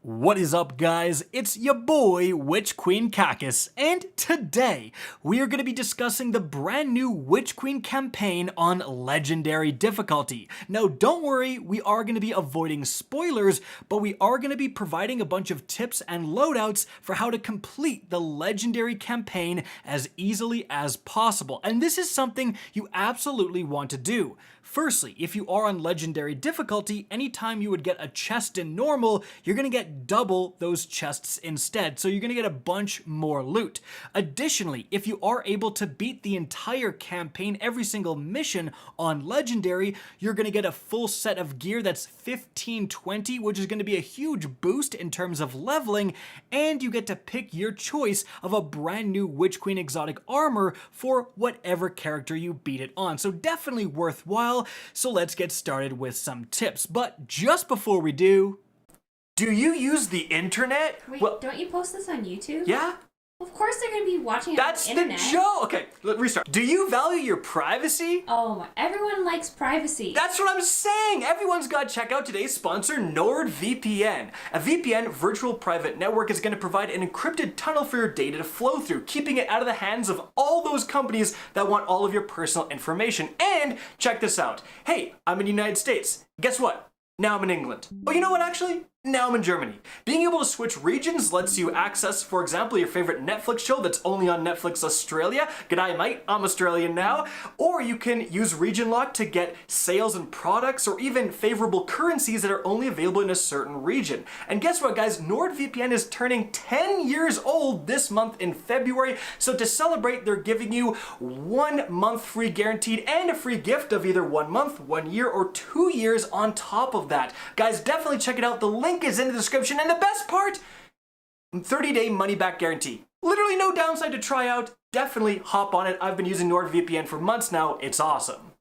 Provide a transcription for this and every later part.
What is up, guys? It's your boy, Witch Queen Cacus, and today we are going to be discussing the brand new Witch Queen campaign on Legendary difficulty. Now, don't worry, we are going to be avoiding spoilers, but we are going to be providing a bunch of tips and loadouts for how to complete the Legendary campaign as easily as possible. And this is something you absolutely want to do. Firstly, if you are on Legendary difficulty, anytime you would get a chest in normal, you're going to get double those chests instead, so you're going to get a bunch more loot. Additionally, if you are able to beat the entire campaign, every single mission on Legendary, you're going to get a full set of gear that's 1520, which is going to be a huge boost in terms of leveling, and you get to pick your choice of a brand new Witch Queen exotic armor for whatever character you beat it on. So definitely worthwhile. So let's get started with some tips. But just before we do you use the internet? Wait, don't you post this on YouTube? Yeah. Of course they're going to be watching it That's on the internet. the joke. Okay, restart. Do you value your privacy? Oh, everyone likes privacy. That's what I'm saying. Everyone's got to check out today's sponsor, NordVPN. A VPN virtual private network is going to provide an encrypted tunnel for your data to flow through, keeping it out of the hands of all those companies that want all of your personal information. And check this out. Hey, I'm in the United States. Guess what? Now I'm in England. But you know what, actually? Now I'm in Germany. Being able to switch regions lets you access, for example, your favorite Netflix show that's only on Netflix Australia. G'day, mate, I'm Australian now. Or you can use region lock to get sales and products or even favorable currencies that are only available in a certain region. And guess what, guys? NordVPN is turning 10 years old this month in February. So to celebrate, they're giving you 1 month free guaranteed and a free gift of either 1 month, 1 year, or 2 years on top of that. Guys, definitely check it out. The link is in the description, and the best part, 30-day money-back guarantee. Literally no downside to try out. Definitely hop on it. I've been using NordVPN for months now. It's awesome.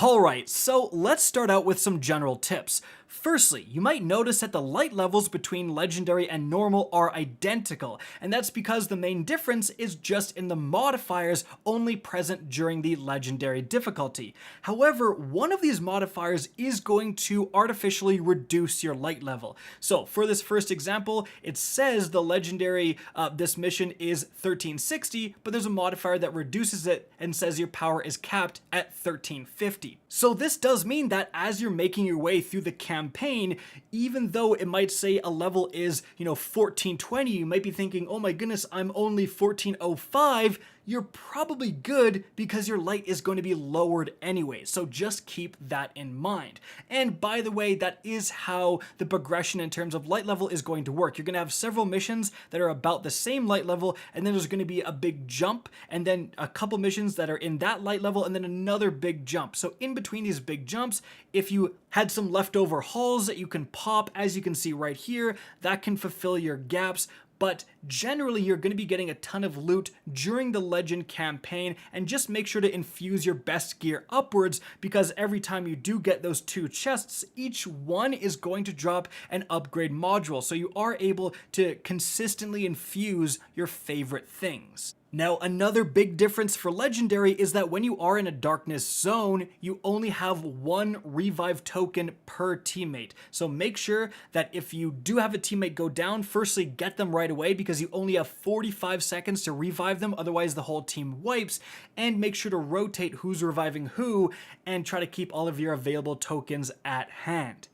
Alright, so let's start out with some general tips. Firstly, you might notice that the light levels between Legendary and Normal are identical, and that's because the main difference is just in the modifiers only present during the Legendary difficulty. However, one of these modifiers is going to artificially reduce your light level. So for this first example, it says the Legendary, this mission is 1360, but there's a modifier that reduces it and says your power is capped at 1350. So this does mean that as you're making your way through the campaign, even though it might say a level is, 1420, you might be thinking, oh my goodness, I'm only 1405. You're probably good because your light is going to be lowered anyway, so just keep that in mind. And by the way, that is how the progression in terms of light level is going to work. You're going to have several missions that are about the same light level, and then there's going to be a big jump, and then a couple missions that are in that light level, and then another big jump. So in between these big jumps, if you had some leftover hulls that you can pop, as you can see right here, that can fulfill your gaps. But generally, you're going to be getting a ton of loot during the Legend campaign, and just make sure to infuse your best gear upwards, because every time you do get those 2 chests, each one is going to drop an upgrade module, so you are able to consistently infuse your favorite things. Now, another big difference for Legendary is that when you are in a darkness zone, you only have 1 revive token per teammate. So make sure that if you do have a teammate go down, firstly, get them right away, because you only have 45 seconds to revive them, otherwise the whole team wipes, and make sure to rotate who's reviving who, and try to keep all of your available tokens at hand.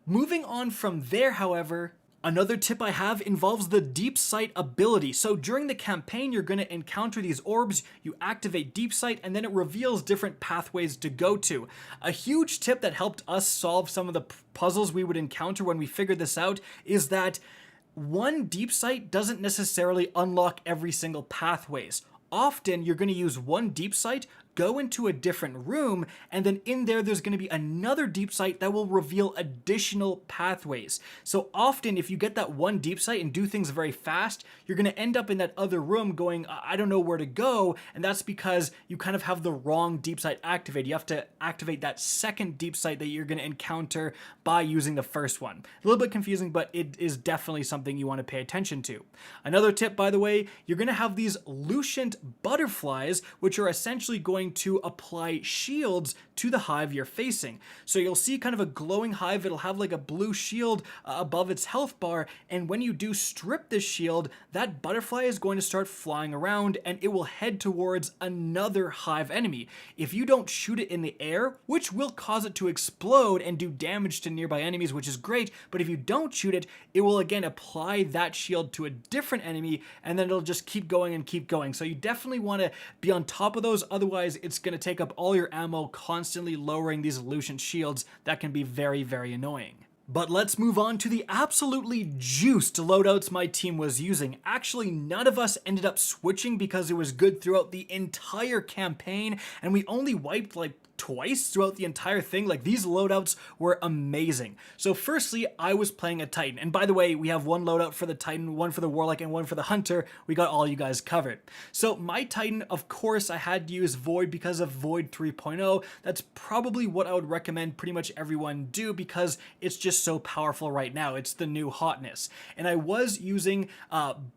Moving on from there, however, another tip I have involves the Deep Sight ability. So during the campaign, you're going to encounter these orbs, you activate Deep Sight, and then it reveals different pathways to go to. A huge tip that helped us solve some of the puzzles we would encounter when we figured this out is that one Deep Sight doesn't necessarily unlock every single pathways. Often you're going to use one Deep Sight, go into a different room, and then in there's going to be another Deep Sight that will reveal additional pathways. So often if you get that one Deep Sight and do things very fast, you're going to end up in that other room going, I don't know where to go, and that's because you kind of have the wrong Deep Sight activated. You have to activate that second Deep Sight that you're going to encounter by using the first one. A little bit confusing, but it is definitely something you want to pay attention to. Another tip, by the way, you're going to have these Lucent butterflies, which are essentially going going to apply shields to the hive you're facing. So you'll see kind of a glowing hive. It'll have like a blue shield above its health bar, and when you do strip this shield, that butterfly is going to start flying around and it will head towards another hive enemy. If you don't shoot it in the air, which will cause it to explode and do damage to nearby enemies, which is great, but if you don't shoot it, it will again apply that shield to a different enemy, and then it'll just keep going and keep going. So you definitely want to be on top of those, otherwise it's going to take up all your ammo, constantly lowering these Lucian shields. That can be very, very annoying. But let's move on to the absolutely juiced loadouts my team was using. Actually, none of us ended up switching because it was good throughout the entire campaign, and we only wiped like twice throughout the entire thing. Like, these loadouts were amazing. So firstly, I was playing a Titan, and by the way, we have one loadout for the Titan, one for the Warlock, and one for the Hunter. We got all you guys covered. So my Titan, of course, I had to use Void because of Void 3.0. That's probably what I would recommend pretty much everyone do because it's just so powerful right now. It's the new hotness. And I was using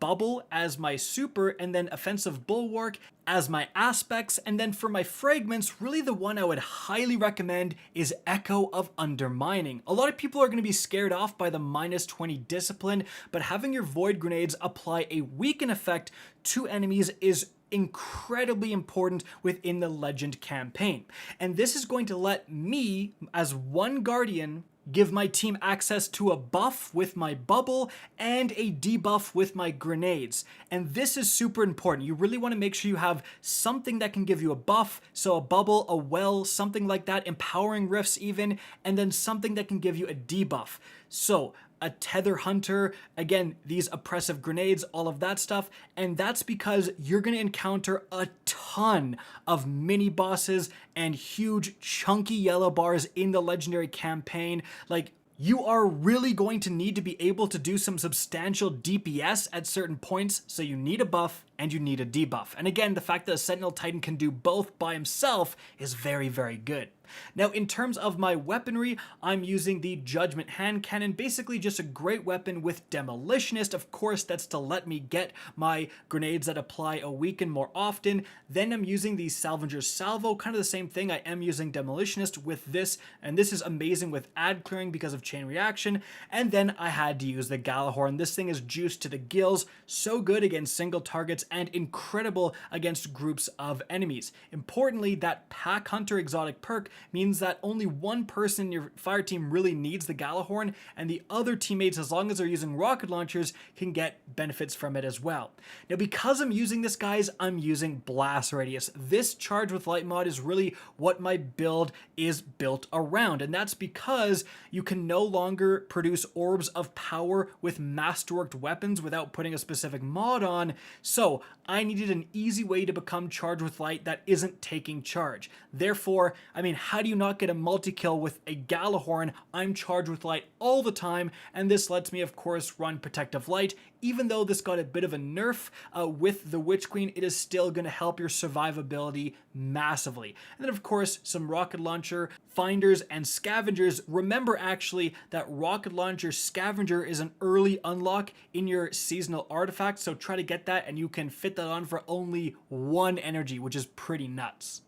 Bubble as my super, and then Offensive Bulwark as my aspects, and then for my fragments, really the one I would highly recommend is Echo of Undermining. A lot of people are going to be scared off by the -20 discipline, but having your void grenades apply a weaken effect to enemies is incredibly important within the Legend campaign. And this is going to let me, as one Guardian, give my team access to a buff with my bubble and a debuff with my grenades. And this is super important. You really want to make sure you have something that can give you a buff, so a bubble, a well, something like that, empowering rifts even, and then something that can give you a debuff. So a tether hunter, again, these oppressive grenades, all of that stuff. And that's because you're going to encounter a ton of mini bosses and huge chunky yellow bars in the legendary campaign. Like, you are really going to need to be able to do some substantial DPS at certain points, so you need a buff and you need a debuff. And again, the fact that a Sentinel Titan can do both by himself is very, very good. Now, in terms of my weaponry, I'm using the Judgment Hand Cannon, basically just a great weapon with Demolitionist. Of course, that's to let me get my grenades that apply a weaken more often. Then I'm using the Salvenger's Salvo, kind of the same thing. I am using Demolitionist with this, and this is amazing with ad clearing because of chain reaction. And then I had to use the Galahorn. This thing is juiced to the gills, so good against single targets and incredible against groups of enemies. Importantly, that Pack Hunter exotic perk means that only one person in your fire team really needs the Galahorn, and the other teammates, as long as they're using rocket launchers, can get benefits from it as well. Now, because I'm using this, guys, I'm using Blast Radius. This Charge with Light mod is really what my build is built around, and that's because you can no longer produce orbs of power with masterworked weapons without putting a specific mod on, so I needed an easy way to become Charged with Light that isn't taking charge. Therefore, I mean, how do you not get a multi-kill with a Galahorn? I'm Charged with Light all the time, and this lets me, of course, run Protective Light. Even though this got a bit of a nerf with the Witch Queen, it is still going to help your survivability massively. And then, of course, some rocket launcher, finders, and scavengers. Remember, actually, that rocket launcher scavenger is an early unlock in your seasonal artifact, so try to get that, and you can fit that on for only 1 energy, which is pretty nuts.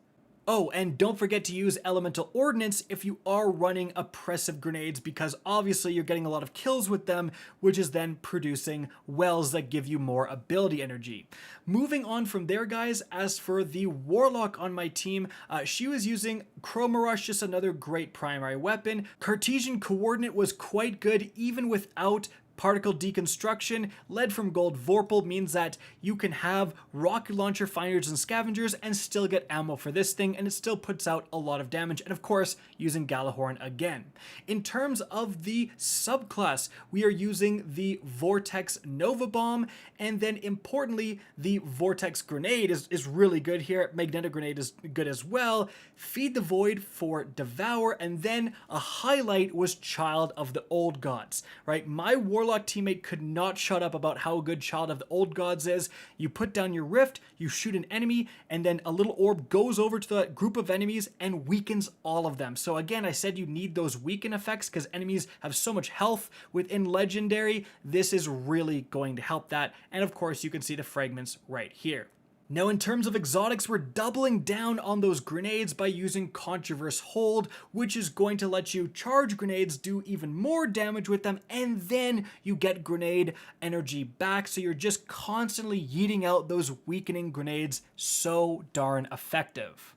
Oh, and don't forget to use Elemental Ordnance if you are running oppressive grenades, because obviously you're getting a lot of kills with them, which is then producing wells that give you more ability energy. Moving on from there, guys, as for the Warlock on my team, she was using Chroma Rush, just another great primary weapon. Cartesian Coordinate was quite good even without Particle Deconstruction. Lead from Gold Vorpal means that you can have rocket launcher, finders, and scavengers and still get ammo for this thing, and it still puts out a lot of damage, and of course, using Galahorn again. In terms of the subclass, we are using the Vortex Nova Bomb, and then importantly, the Vortex Grenade is really good here. Magnetic Grenade is good as well. Feed the Void for Devour, and then a highlight was Child of the Old Gods, right? My Warlock teammate could not shut up about how good Child of the Old Gods is. You put down your rift, you shoot an enemy, and then a little orb goes over to the group of enemies and weakens all of them. So again, I said you need those weaken effects because enemies have so much health within Legendary. This is really going to help that. And of course, you can see the fragments right here. Now in terms of exotics, we're doubling down on those grenades by using Controverse Hold, which is going to let you charge grenades, do even more damage with them, and then you get grenade energy back, so you're just constantly yeeting out those weakening grenades. So darn effective.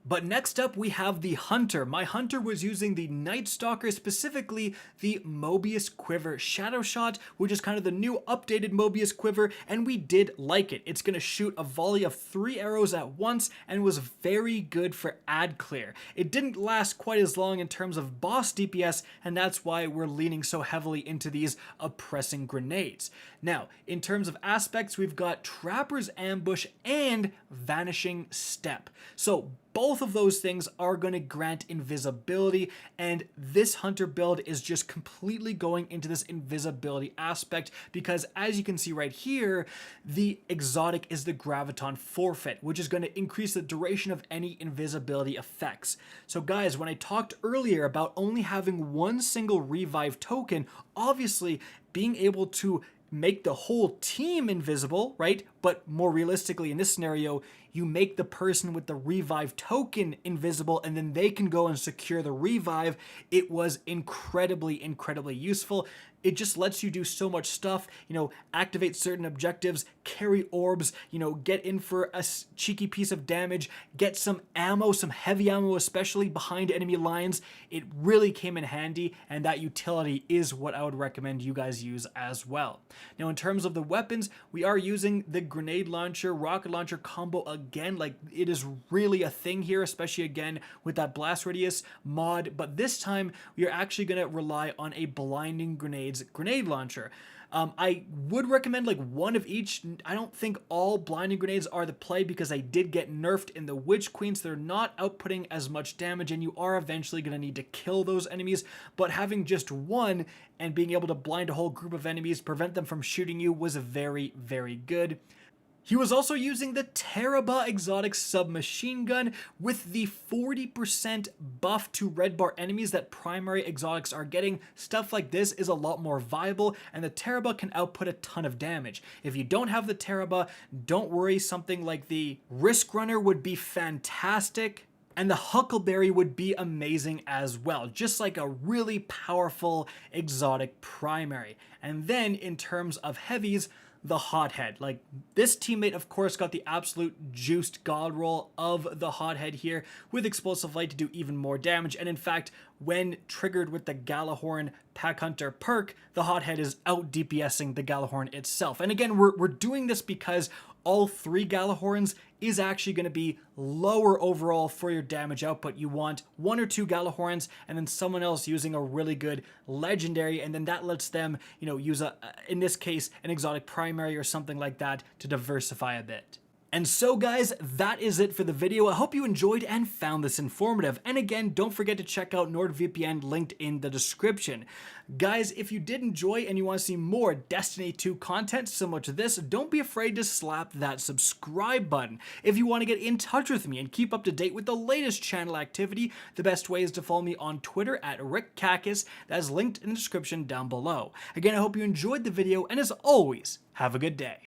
But next up we have the Hunter. My Hunter was using the Night Stalker, specifically the Mobius Quiver Shadow Shot, which is kind of the new updated Mobius Quiver, and we did like it. It's going to shoot a volley of 3 arrows at once and was very good for ad clear. It didn't last quite as long in terms of boss DPS, and that's why we're leaning so heavily into these oppressing grenades. Now, in terms of aspects, we've got Trapper's Ambush and Vanishing Step. So both of those things are going to grant invisibility, and this Hunter build is just completely going into this invisibility aspect because, as you can see right here, the exotic is the Graviton Forfeit, which is going to increase the duration of any invisibility effects. So guys, when I talked earlier about only having one single revive token, obviously being able to make the whole team invisible, right? But more realistically in this scenario, you make the person with the revive token invisible and then they can go and secure the revive. It was incredibly useful. It just lets you do so much stuff, activate certain objectives, carry orbs, get in for a cheeky piece of damage, get some ammo, some heavy ammo, especially behind enemy lines. It really came in handy, and that utility is what I would recommend you guys use as well. Now, in terms of the weapons, we are using the grenade launcher, rocket launcher combo again. Like, it is really a thing here, especially again with that blast radius mod, but this time we are actually going to rely on a blinding grenades grenade launcher. I would recommend like one of each. I don't think all blinding grenades are the play because I did get nerfed in the Witch Queens. They're not outputting as much damage, and you are eventually going to need to kill those enemies, but having just one and being able to blind a whole group of enemies, prevent them from shooting you, was very good. He was also using the Teraba exotic submachine gun with the 40% buff to red bar enemies that primary exotics are getting. Stuff like this is a lot more viable, and the Teraba can output a ton of damage. If you don't have the Teraba, don't worry, something like the Risk Runner would be fantastic. And the Huckleberry would be amazing as well, just like a really powerful exotic primary. And then in terms of heavies, the Hothead. Like, this teammate, of course, got the absolute juiced god roll of the Hothead here with Explosive Light to do even more damage. And in fact, when triggered with the Galahorn Pack Hunter perk, the Hothead is out DPSing the Galahorn itself. And again, we're doing this because all 3 Galahorns is actually going to be lower overall for your damage output. You want 1 or 2 Galahorns and then someone else using a really good legendary, and then that lets them, use in this case, an exotic primary or something like that to diversify a bit. And so guys, that is it for the video. I hope you enjoyed and found this informative. And again, don't forget to check out NordVPN linked in the description. Guys, if you did enjoy and you want to see more Destiny 2 content similar to this, don't be afraid to slap that subscribe button. If you want to get in touch with me and keep up to date with the latest channel activity, the best way is to follow me on Twitter at RickCacus. That is linked in the description down below. Again, I hope you enjoyed the video, and as always, have a good day.